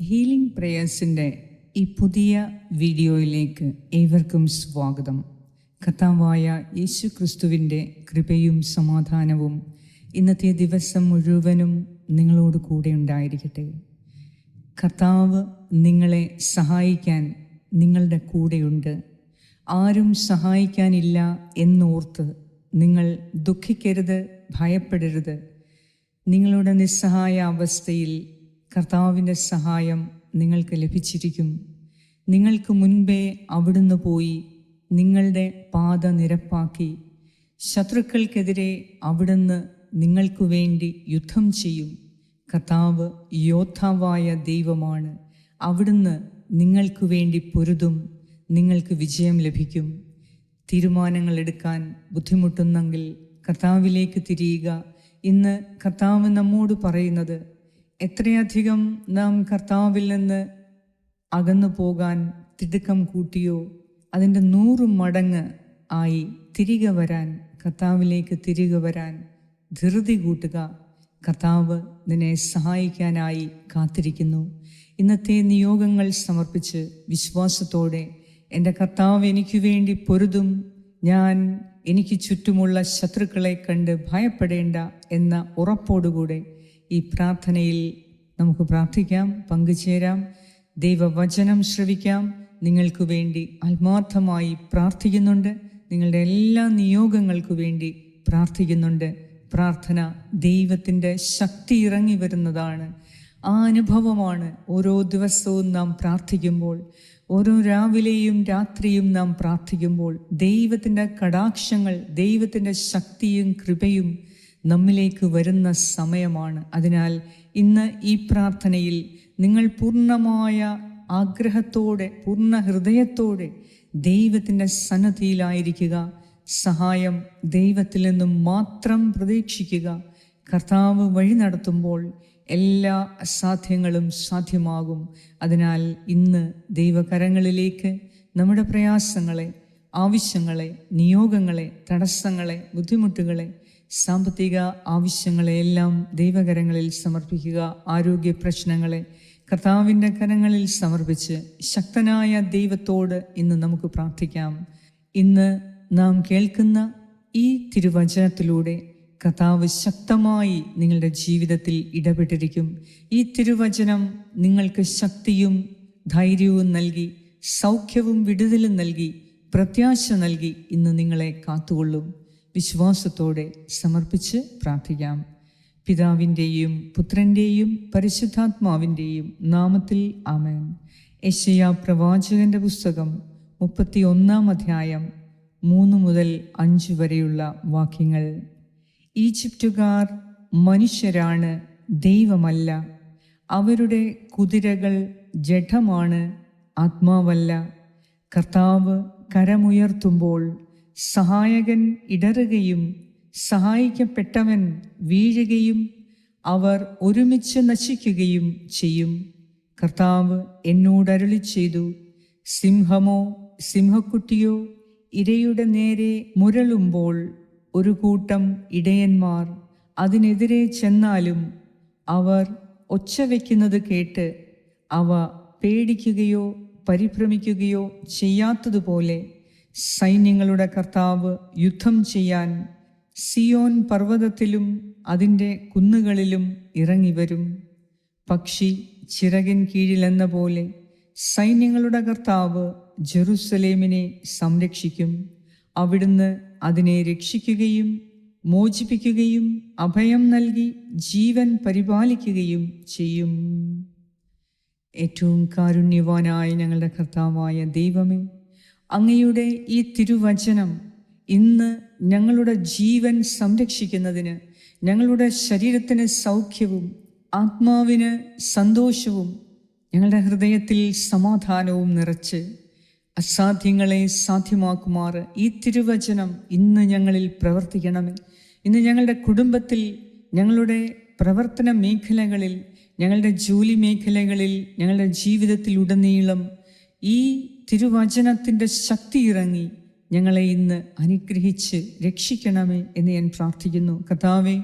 Healing പ്രേയേഴ്സിൻ്റെ ഈ പുതിയ വീഡിയോയിലേക്ക് ഏവർക്കും സ്വാഗതം. കർത്താവായ യേശു ക്രിസ്തുവിൻ്റെ കൃപയും സമാധാനവും ഇന്നത്തെ ദിവസം മുഴുവനും നിങ്ങളോട് കൂടെ ഉണ്ടായിരിക്കട്ടെ. കർത്താവ് നിങ്ങളെ സഹായിക്കാൻ നിങ്ങളുടെ കൂടെയുണ്ട്. ആരും സഹായിക്കാനില്ല എന്നോർത്ത് നിങ്ങൾ ദുഃഖിക്കരുത്, ഭയപ്പെടരുത്. നിങ്ങളുടെ നിസ്സഹായ അവസ്ഥയിൽ കർത്താവിൻ്റെ സഹായം നിങ്ങൾക്ക് ലഭിച്ചിരിക്കും. നിങ്ങൾക്ക് മുൻപേ അവിടുന്ന് പോയി നിങ്ങളുടെ പാത നിരപ്പാക്കി. ശത്രുക്കൾക്കെതിരെ അവിടുന്ന് നിങ്ങൾക്ക് വേണ്ടി യുദ്ധം ചെയ്യും. കർത്താവ് യോദ്ധാവായ ദൈവമാണ്. അവിടുന്ന് നിങ്ങൾക്ക് വേണ്ടി പൊരുതും. നിങ്ങൾക്ക് വിജയം ലഭിക്കും. തീരുമാനങ്ങൾ എടുക്കാൻ ബുദ്ധിമുട്ടുന്നെങ്കിൽ കർത്താവിലേക്ക് തിരിയുക. ഇന്ന് കർത്താവ് നമ്മോട് പറയുന്നത്, എത്രയധികം നാം കർത്താവിൽ നിന്ന് അകന്നു പോകാൻ തിടുക്കം കൂട്ടിയോ അതിൻ്റെ 100 മടങ്ങ് ആയി തിരികെ വരാൻ, കർത്താവിലേക്ക് തിരികെ വരാൻ ധൃതി കൂട്ടുക. കർത്താവ് നിന്നെ സഹായിക്കാനായി കാത്തിരിക്കുന്നു. ഇന്നത്തെ നിയോഗങ്ങൾ സമർപ്പിച്ച് വിശ്വാസത്തോടെ, എൻ്റെ കർത്താവ് എനിക്ക് വേണ്ടി പൊരുതും, എനിക്ക് ചുറ്റുമുള്ള ശത്രുക്കളെ കണ്ട് ഭയപ്പെടേണ്ട എന്ന ഉറപ്പോടുകൂടെ ഈ പ്രാർത്ഥനയിൽ നമുക്ക് പ്രാർത്ഥിക്കാം, പങ്കുചേരാം, ദൈവവചനം ശ്രവിക്കാം. നിങ്ങൾക്ക് വേണ്ടി ആത്മാർത്ഥമായി പ്രാർത്ഥിക്കുന്നുണ്ട്. നിങ്ങളുടെ എല്ലാ നിയോഗങ്ങൾക്കു വേണ്ടി പ്രാർത്ഥിക്കുന്നുണ്ട്. പ്രാർത്ഥന ദൈവത്തിൻ്റെ ശക്തി ഇറങ്ങി വരുന്നതാണ്. ആ അനുഭവമാണ് ഓരോ ദിവസവും നാം പ്രാർത്ഥിക്കുമ്പോൾ, ഓരോ രാവിലെയും രാത്രിയും നാം പ്രാർത്ഥിക്കുമ്പോൾ ദൈവത്തിൻ്റെ കടാക്ഷങ്ങൾ, ദൈവത്തിൻ്റെ ശക്തിയും കൃപയും നമ്മിലേക്ക് വരുന്ന സമയമാണ്. അതിനാൽ ഇന്ന് ഈ പ്രാർത്ഥനയിൽ നിങ്ങൾ പൂർണ്ണമായ ആഗ്രഹത്തോടെ, പൂർണ്ണ ഹൃദയത്തോടെ ദൈവത്തിൻ്റെ സന്നദ്ധിയിലായിരിക്കുക. സഹായം ദൈവത്തിൽ നിന്നും മാത്രം പ്രതീക്ഷിക്കുക. കർത്താവ് വഴി നടത്തുമ്പോൾ എല്ലാ അസാധ്യങ്ങളും സാധ്യമാകും. അതിനാൽ ഇന്ന് ദൈവകരങ്ങളിലേക്ക് നമ്മുടെ പ്രയാസങ്ങളെ, ആവശ്യങ്ങളെ, നിയോഗങ്ങളെ, തടസ്സങ്ങളെ, ബുദ്ധിമുട്ടുകളെ, സാമ്പത്തിക ആവശ്യങ്ങളെയെല്ലാം ദൈവകരങ്ങളിൽ സമർപ്പിക്കുക. ആരോഗ്യ പ്രശ്നങ്ങളെ കർത്താവിൻ്റെ കരങ്ങളിൽ സമർപ്പിച്ച് ശക്തനായ ദൈവത്തോട് ഇന്ന് നമുക്ക് പ്രാർത്ഥിക്കാം. ഇന്ന് നാം കേൾക്കുന്ന ഈ തിരുവചനത്തിലൂടെ കർത്താവ് ശക്തമായി നിങ്ങളുടെ ജീവിതത്തിൽ ഇടപെട്ടിരിക്കും. ഈ തിരുവചനം നിങ്ങൾക്ക് ശക്തിയും ധൈര്യവും നൽകി, സൗഖ്യവും വിടുതലും നൽകി, പ്രത്യാശ നൽകി ഇന്ന് നിങ്ങളെ കാത്തുകൊള്ളും. വിശ്വാസത്തോടെ സമർപ്പിച്ച് പ്രാർത്ഥിക്കാം. പിതാവിൻ്റെയും പുത്രൻ്റെയും പരിശുദ്ധാത്മാവിൻ്റെയും നാമത്തിൽ ആമേൻ. യെശയ്യാ പ്രവാചകന്റെ പുസ്തകം 31-ാം അധ്യായം 3 മുതൽ 5 വരെയുള്ള വാക്യങ്ങൾ. ഈജിപ്തുകാർ മനുഷ്യരാണ്, ദൈവമല്ല. അവരുടെ കുതിരകൾ ജഡമാണ്, ആത്മാവല്ല. കർത്താവ് കരമുയർത്തുമ്പോൾ സഹായകൻ ഇടറുകയും സഹായിക്കപ്പെട്ടവൻ വീഴുകയും അവർ ഒരുമിച്ച് നശിക്കുകയും ചെയ്യും. കർത്താവ് എന്നോട് അരുളി ചെയ്തു, സിംഹമോ സിംഹക്കുട്ടിയോ ഇരയുടെ നേരെ മുരളുമ്പോൾ ഒരു കൂട്ടം ഇടയന്മാർ അതിനെതിരെ ചെന്നാലും അവർ ഒച്ച വയ്ക്കുന്നത് കേട്ട് അവ പേടിക്കുകയോ പരിഭ്രമിക്കുകയോ ചെയ്യാത്തതുപോലെ സൈന്യങ്ങളുടെ കർത്താവ് യുദ്ധം ചെയ്യാൻ സിയോൻ പർവ്വതത്തിലും അതിൻ്റെ കുന്നുകളിലും ഇറങ്ങിവരും. പക്ഷി ചിറകിൻ കീഴിലെന്ന പോലെ സൈന്യങ്ങളുടെ കർത്താവ് ജെറുസലേമിനെ സംരക്ഷിക്കും. അവിടുന്ന് അതിനെ രക്ഷിക്കുകയും മോചിപ്പിക്കുകയും അഭയം നൽകി ജീവൻ പരിപാലിക്കുകയും ചെയ്യും. ഏറ്റവും കാരുണ്യവാനായ ഞങ്ങളുടെ കർത്താവായ ദൈവമേ, അങ്ങയുടെ ഈ തിരുവചനം ഇന്ന് ഞങ്ങളുടെ ജീവൻ സംരക്ഷിക്കുന്നതിന്, ഞങ്ങളുടെ ശരീരത്തിന് സൗഖ്യവും ആത്മാവിന് സന്തോഷവും ഞങ്ങളുടെ ഹൃദയത്തിൽ സമാധാനവും നിറച്ച് അസാധ്യങ്ങളെ സാധ്യമാക്കുമാറ് ഈ തിരുവചനം ഇന്ന് ഞങ്ങളിൽ പ്രവർത്തിക്കണമേ. ഇന്ന് ഞങ്ങളുടെ കുടുംബത്തിൽ, ഞങ്ങളുടെ പ്രവർത്തന മേഖലകളിൽ, ഞങ്ങളുടെ ജോലി മേഖലകളിൽ, ഞങ്ങളുടെ ജീവിതത്തിലുടനീളം ഈ തിരുവചനത്തിൻ്റെ ശക്തി ഇറങ്ങി ഞങ്ങളെ ഇന്ന് അനുഗ്രഹിച്ച് രക്ഷിക്കണമേ എന്ന് ഞാൻ പ്രാർത്ഥിക്കുന്നു. കർത്താവേ,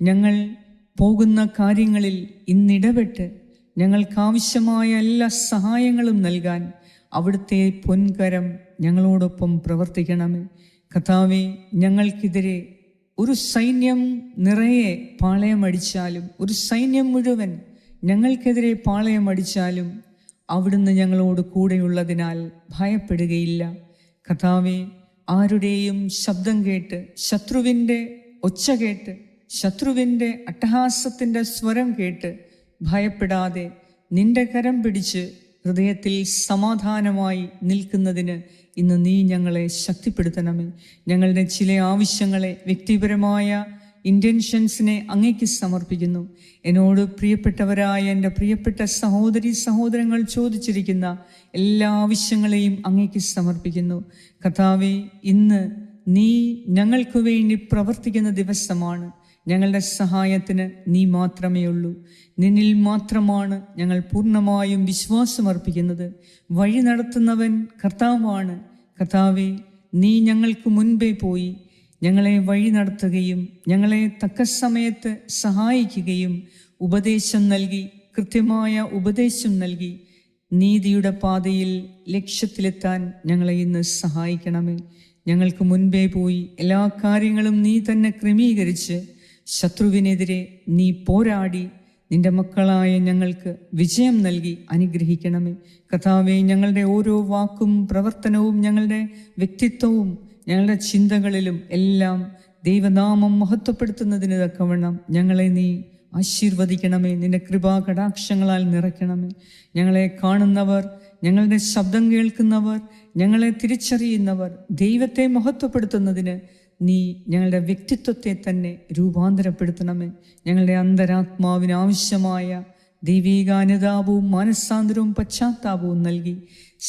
ഞങ്ങൾ പോകുന്ന കാര്യങ്ങളിൽ ഇന്നിടപെട്ട് ഞങ്ങൾക്കാവശ്യമായ എല്ലാ സഹായങ്ങളും നൽകാൻ അവിടുത്തെ പൊൻകരം ഞങ്ങളോടൊപ്പം പ്രവർത്തിക്കണമേ. കർത്താവേ, ഞങ്ങൾക്കെതിരെ ഒരു സൈന്യം നിറയെ പാളയമടിച്ചാലും, ഒരു സൈന്യം മുഴുവൻ ഞങ്ങൾക്കെതിരെ പാളയമടിച്ചാലും അവിടുന്ന് ഞങ്ങളോട് കൂടെയുള്ളതിനാൽ ഭയപ്പെടുകയില്ല. കർത്താവേ, ആരുടെയും ശബ്ദം കേട്ട്, ശത്രുവിൻ്റെ ഒച്ച കേട്ട്, ശത്രുവിൻ്റെ അട്ടഹാസത്തിൻ്റെ സ്വരം കേട്ട് ഭയപ്പെടാതെ നിന്റെ കരം പിടിച്ച് ഹൃദയത്തിൽ സമാധാനമായി നിൽക്കുന്നതിന് ഇന്ന് നീ ഞങ്ങളെ ശക്തിപ്പെടുത്തണമേ. ഞങ്ങളുടെ ചില ആവശ്യങ്ങളെ, വ്യക്തിപരമായ ഇൻറ്റൻഷൻസിനെ അങ്ങേക്ക് സമർപ്പിക്കുന്നു. എന്നോട് പ്രിയപ്പെട്ടവരായ എൻ്റെ പ്രിയപ്പെട്ട സഹോദരങ്ങൾ ചോദിച്ചിരിക്കുന്ന എല്ലാ ആവശ്യങ്ങളെയും അങ്ങേക്ക് സമർപ്പിക്കുന്നു. കർത്താവേ, ഇന്ന് നീ ഞങ്ങൾക്ക് വേണ്ടി പ്രവർത്തിക്കുന്ന ദിവസമാണ്. ഞങ്ങളുടെ സഹായത്തിന് നീ മാത്രമേ ഉള്ളൂ. നിന്നിൽ മാത്രമാണ് ഞങ്ങൾ പൂർണ്ണമായും വിശ്വാസമർപ്പിക്കുന്നത്. വഴി നടത്തുന്നവൻ കർത്താവാണ്. കർത്താവേ, നീ ഞങ്ങൾക്ക് മുൻപേ പോയി ഞങ്ങളെ വഴി നടത്തുകയും ഞങ്ങളെ തക്ക സമയത്ത് സഹായിക്കുകയും ഉപദേശം നൽകി, കൃത്യമായ ഉപദേശം നൽകി നീതിയുടെ പാതയിൽ ലക്ഷ്യത്തിലെത്താൻ ഞങ്ങളെ ഇന്ന് സഹായിക്കണമേ. ഞങ്ങൾക്ക് മുൻപേ പോയി എല്ലാ കാര്യങ്ങളും നീ തന്നെ ക്രമീകരിച്ച് ശത്രുവിനെതിരെ നീ പോരാടി നിന്റെ മക്കളായ ഞങ്ങൾക്ക് വിജയം നൽകി അനുഗ്രഹിക്കണമേ. കർത്താവേ, ഞങ്ങളുടെ ഓരോ വാക്കും പ്രവർത്തനവും ഞങ്ങളുടെ വ്യക്തിത്വവും ഞങ്ങളുടെ ചിന്തകളിലും എല്ലാം ദൈവനാമം മഹത്വപ്പെടുത്തുന്നതിന് തക്കവണ്ണം ഞങ്ങളെ നീ ആശീർവദിക്കണമേ. നിന്റെ കൃപാ കടാക്ഷങ്ങളാൽ നിറയ്ക്കണമേ. ഞങ്ങളെ കാണുന്നവർ, ഞങ്ങളുടെ ശബ്ദം കേൾക്കുന്നവർ, ഞങ്ങളെ തിരിച്ചറിയുന്നവർ ദൈവത്തെ മഹത്വപ്പെടുത്തുന്നതിന് നീ ഞങ്ങളുടെ വ്യക്തിത്വത്തെ തന്നെ രൂപാന്തരപ്പെടുത്തണമേ. ഞങ്ങളുടെ അന്തരാത്മാവിന് ആവശ്യമായ ദൈവികാനുതാപവും മാനസാന്തരവും പശ്ചാത്താപവും നൽകി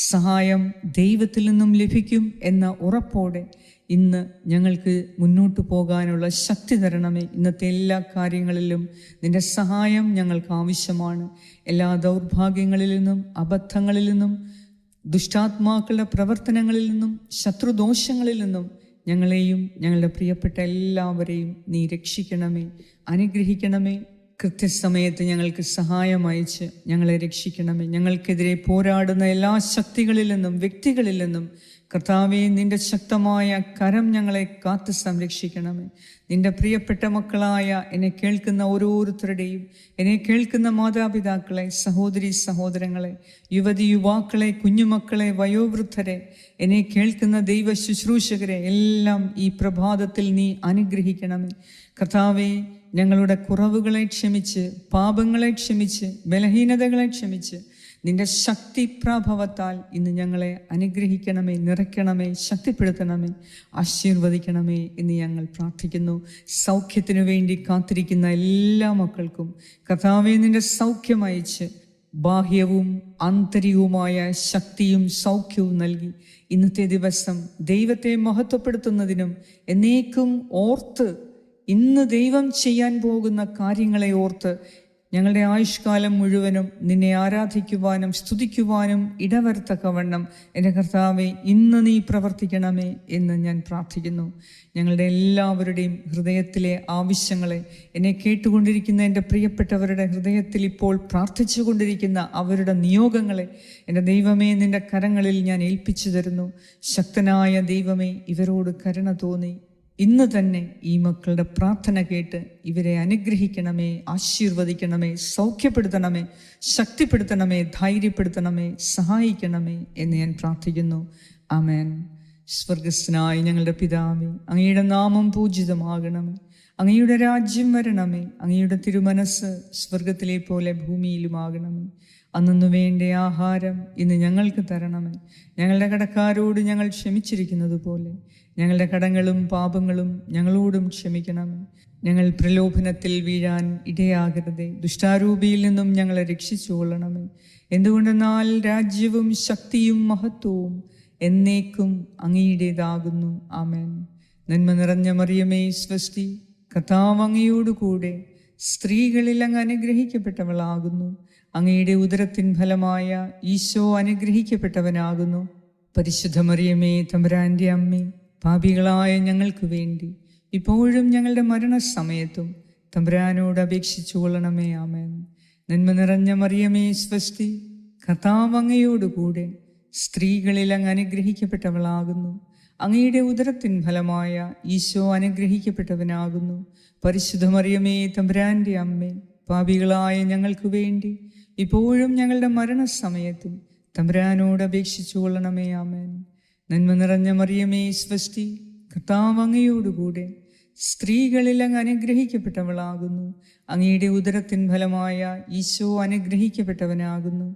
സഹായം ദൈവത്തിൽ നിന്നും ലഭിക്കും എന്ന ഉറപ്പോടെ ഇന്ന് ഞങ്ങൾക്ക് മുന്നോട്ട് പോകാനുള്ള ശക്തി തരണമേ. ഇന്നത്തെ എല്ലാ കാര്യങ്ങളിലും നിന്റെ സഹായം ഞങ്ങൾക്ക് ആവശ്യമാണ്. എല്ലാ ദൗർഭാഗ്യങ്ങളിൽ നിന്നും, അബദ്ധങ്ങളിൽ നിന്നും, ദുഷ്ടാത്മാക്കളുടെ പ്രവർത്തനങ്ങളിൽ നിന്നും, ശത്രുദോഷങ്ങളിൽ നിന്നും ഞങ്ങളെയും ഞങ്ങളുടെ പ്രിയപ്പെട്ട എല്ലാവരെയും നീ രക്ഷിക്കണമേ, അനുഗ്രഹിക്കണമേ. കൃത്യസമയത്ത് ഞങ്ങൾക്ക് സഹായം അയച്ച് ഞങ്ങളെ രക്ഷിക്കണമേ. ഞങ്ങൾക്കെതിരെ പോരാടുന്ന എല്ലാ ശക്തികളിൽ നിന്നും, വ്യക്തികളിൽ നിന്നും കർത്താവേ, നിന്റെ ശക്തമായ കരം ഞങ്ങളെ കാത്ത് സംരക്ഷിക്കണമേ. നിന്റെ പ്രിയപ്പെട്ട മക്കളായ എന്നെ കേൾക്കുന്ന ഓരോരുത്തരുടെയും, എന്നെ കേൾക്കുന്ന മാതാപിതാക്കളെ, സഹോദരി സഹോദരങ്ങളെ, യുവതി യുവാക്കളെ, കുഞ്ഞുമക്കളെ, വയോവൃദ്ധരെ, എന്നെ കേൾക്കുന്ന ദൈവ ശുശ്രൂഷകരെ എല്ലാം ഈ പ്രഭാതത്തിൽ നീ അനുഗ്രഹിക്കണമേ. കർത്താവേ, ഞങ്ങളുടെ കുറവുകളെ ക്ഷമിച്ച്, പാപങ്ങളെ ക്ഷമിച്ച്, ബലഹീനതകളെ ക്ഷമിച്ച് നിന്റെ ശക്തി പ്രാഭവത്താൽ ഇന്ന് ഞങ്ങളെ അനുഗ്രഹിക്കണമേ, നിറയ്ക്കണമേ, ശക്തിപ്പെടുത്തണമേ, ആശീർവദിക്കണമേ എന്ന് ഞങ്ങൾ പ്രാർത്ഥിക്കുന്നു. സൗഖ്യത്തിനു വേണ്ടി കാത്തിരിക്കുന്ന എല്ലാ മക്കൾക്കും കർത്താവേ, നിന്റെ സൗഖ്യം അയച്ച് ബാഹ്യവും ആന്തരികവുമായ ശക്തിയും സൗഖ്യവും നൽകി ഇന്നത്തെ ദിവസം ദൈവത്തെ മഹത്വപ്പെടുത്തുന്നതിനും എന്നേക്കും ഓർത്ത്, ഇന്ന് ദൈവം ചെയ്യാൻ പോകുന്ന കാര്യങ്ങളെ ഓർത്ത് ഞങ്ങളുടെ ആയുഷ്കാലം മുഴുവനും നിന്നെ ആരാധിക്കുവാനും സ്തുതിക്കുവാനും ഇടവരത്തക്കവണ്ണം എൻ്റെ കർത്താവെ ഇന്ന് നീ പ്രവർത്തിക്കണമേ എന്ന് ഞാൻ പ്രാർത്ഥിക്കുന്നു. ഞങ്ങളുടെ എല്ലാവരുടെയും ഹൃദയത്തിലെ ആവശ്യങ്ങളെ, എന്നെ കേട്ടുകൊണ്ടിരിക്കുന്ന എൻ്റെ പ്രിയപ്പെട്ടവരുടെ ഹൃദയത്തിൽ ഇപ്പോൾ പ്രാർത്ഥിച്ചു കൊണ്ടിരിക്കുന്ന അവരുടെ നിയോഗങ്ങളെ എൻ്റെ ദൈവമേ നിൻ്റെ കരങ്ങളിൽ ഞാൻ ഏൽപ്പിച്ചു തരുന്നു. ശക്തനായ ദൈവമേ, ഇവരോട് കരുണ തോന്നി ഇന്ന് തന്നെ ഈ മക്കളുടെ പ്രാർത്ഥന കേട്ട് ഇവരെ അനുഗ്രഹിക്കണമേ, ആശീർവദിക്കണമേ, സൗഖ്യപ്പെടുത്തണമേ, ശക്തിപ്പെടുത്തണമേ, ധൈര്യപ്പെടുത്തണമേ, സഹായിക്കണമേ എന്ന് ഞാൻ പ്രാർത്ഥിക്കുന്നു. ആമേൻ. സ്വർഗസ്ഥനായ ഞങ്ങളുടെ പിതാവേ, അങ്ങയുടെ നാമം പൂജിതമാകണമേ, അങ്ങയുടെ രാജ്യം വരണമേ, അങ്ങയുടെ തിരുമനസ് സ്വർഗത്തിലെ പോലെ ഭൂമിയിലുമാകണമേ. അന്നു വേണ്ട ആഹാരം ഇന്ന് ഞങ്ങൾക്ക് തരണമേ. ഞങ്ങളുടെ കടക്കാരോട് ഞങ്ങൾ ക്ഷമിച്ചിരിക്കുന്നത് പോലെ ഞങ്ങളുടെ കടങ്ങളും പാപങ്ങളും ഞങ്ങളോടും ക്ഷമിക്കണമേ. ഞങ്ങൾ പ്രലോഭനത്തിൽ വീഴാൻ ഇടയാകരുതേ, ദുഷ്ടാരൂപിയിൽ നിന്നും ഞങ്ങളെ രക്ഷിച്ചുകൊള്ളണമേ. എന്തുകൊണ്ടെന്നാൽ രാജ്യവും ശക്തിയും മഹത്വവും എന്നേക്കും അങ്ങയുടേതാകുന്നു. ആമേൻ. നന്മ നിറഞ്ഞ മറിയമേ സ്വസ്തി, കർത്താവ് അങ്ങയോടുകൂടെ സ്ത്രീകളിൽ അങ്ങ് അനുഗ്രഹിക്കപ്പെട്ടവളാകുന്നു. അങ്ങയുടെ ഉദരത്തിൻ ഫലമായ ഈശോ അനുഗ്രഹിക്കപ്പെട്ടവനാകുന്നു. പരിശുദ്ധ മറിയമേ, തമ്പുരാന്റെ അമ്മേ, പാപികളായ ഞങ്ങൾക്ക് വേണ്ടി ഇപ്പോഴും ഞങ്ങളുടെ മരണസമയത്തും തമ്പുരാനോട് അപേക്ഷിച്ചു കൊള്ളണമേ. ആമേൻ. നന്മ നിറഞ്ഞ മറിയമേ സ്വസ്തി, കർത്താവ് അങ്ങയോടുകൂടെ സ്ത്രീകളിൽ അങ്ങ് അനുഗ്രഹിക്കപ്പെട്ടവളാകുന്നു. അങ്ങയുടെ ഉദരത്തിൻ ഫലമായ ഈശോ അനുഗ്രഹിക്കപ്പെട്ടവനാകുന്നു. പരിശുദ്ധ മറിയമേ തമ്പുരാൻ്റെ അമ്മേ, പാപികളായ ഞങ്ങൾക്ക് വേണ്ടി ഇപ്പോഴും ഞങ്ങളുടെ മരണസമയത്തും തമ്പുരാനോട് അപേക്ഷിച്ചു കൊള്ളണമേ. ആമേൻ. നന്മ നിറഞ്ഞ മറിയമേ സ്വസ്തി, കർത്താവ് അങ്ങയോടുകൂടെ സ്ത്രീകളിൽ അങ്ങ് അനുഗ്രഹിക്കപ്പെട്ടവളാകുന്നു. അങ്ങയുടെ ഉദരത്തിൻ ഫലമായ ഈശോ അനുഗ്രഹിക്കപ്പെട്ടവനാകുന്നു.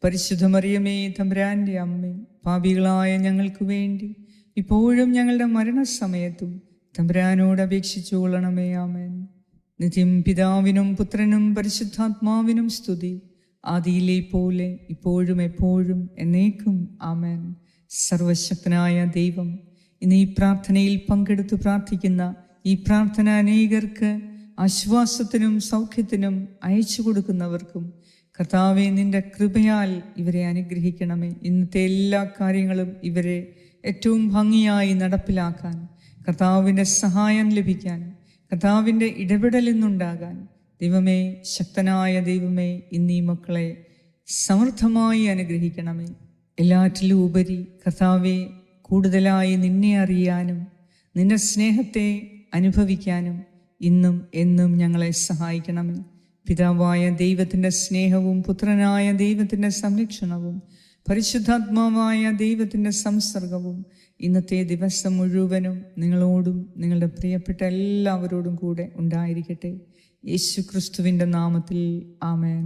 പരിശുദ്ധ മറിയമേ തമ്പുരാൻ്റെ അമ്മേ, പാപികളായ ഞങ്ങൾക്ക് വേണ്ടി ഇപ്പോഴും ഞങ്ങളുടെ മരണസമയത്തും തമ്പുരാനോട് അപേക്ഷിച്ചു കൊള്ളണമേ. ആമേൻ. നിത്യം പിതാവിനും പുത്രനും പരിശുദ്ധാത്മാവിനും സ്തുതി, ആദിയിലെ പോലെ ഇപ്പോഴും എപ്പോഴും എന്നേക്കും. ആമേൻ. സർവശക്തനായ ദൈവം ഇന്ന് ഈ പ്രാർത്ഥനയിൽ പങ്കെടുത്ത് പ്രാർത്ഥിക്കുന്ന ഈ പ്രാർത്ഥന അനേകർക്ക് ആശ്വാസത്തിനും സൗഖ്യത്തിനും അയച്ചു കൊടുക്കുന്നവർക്കും കർത്താവേ, നിന്റെ കൃപയാൽ ഇവരെ അനുഗ്രഹിക്കണമേ. ഇന്നത്തെ എല്ലാ കാര്യങ്ങളും ഇവരെ ഏറ്റവും ഭംഗിയായി നടപ്പിലാക്കാൻ കർത്താവിൻ്റെ സഹായം ലഭിക്കാൻ, കർത്താവിൻ്റെ ഇടപെടൽ ഇന്നുണ്ടാകാൻ ദൈവമേ, ശക്തനായ ദൈവമേ, ഇന്നീ മക്കളെ സമൃദ്ധമായി അനുഗ്രഹിക്കണമേ. എല്ലാറ്റിലും ഉപരി കർത്താവെ, കൂടുതലായി നിന്നെ അറിയാനും നിന്റെ സ്നേഹത്തെ അനുഭവിക്കാനും ഇന്നും എന്നും ഞങ്ങളെ സഹായിക്കണമേ. പിതാവായ ദൈവത്തിൻ്റെ സ്നേഹവും പുത്രനായ ദൈവത്തിൻ്റെ സംരക്ഷണവും പരിശുദ്ധാത്മാവായ ദൈവത്തിൻ്റെ സംസർഗവും ഇന്നത്തെ ദിവസം മുഴുവനും നിങ്ങളോടും നിങ്ങളുടെ പ്രിയപ്പെട്ട എല്ലാവരോടും കൂടെ ഉണ്ടായിരിക്കട്ടെ. യേശു ക്രിസ്തുവിൻ്റെ നാമത്തിൽ ആമേൻ.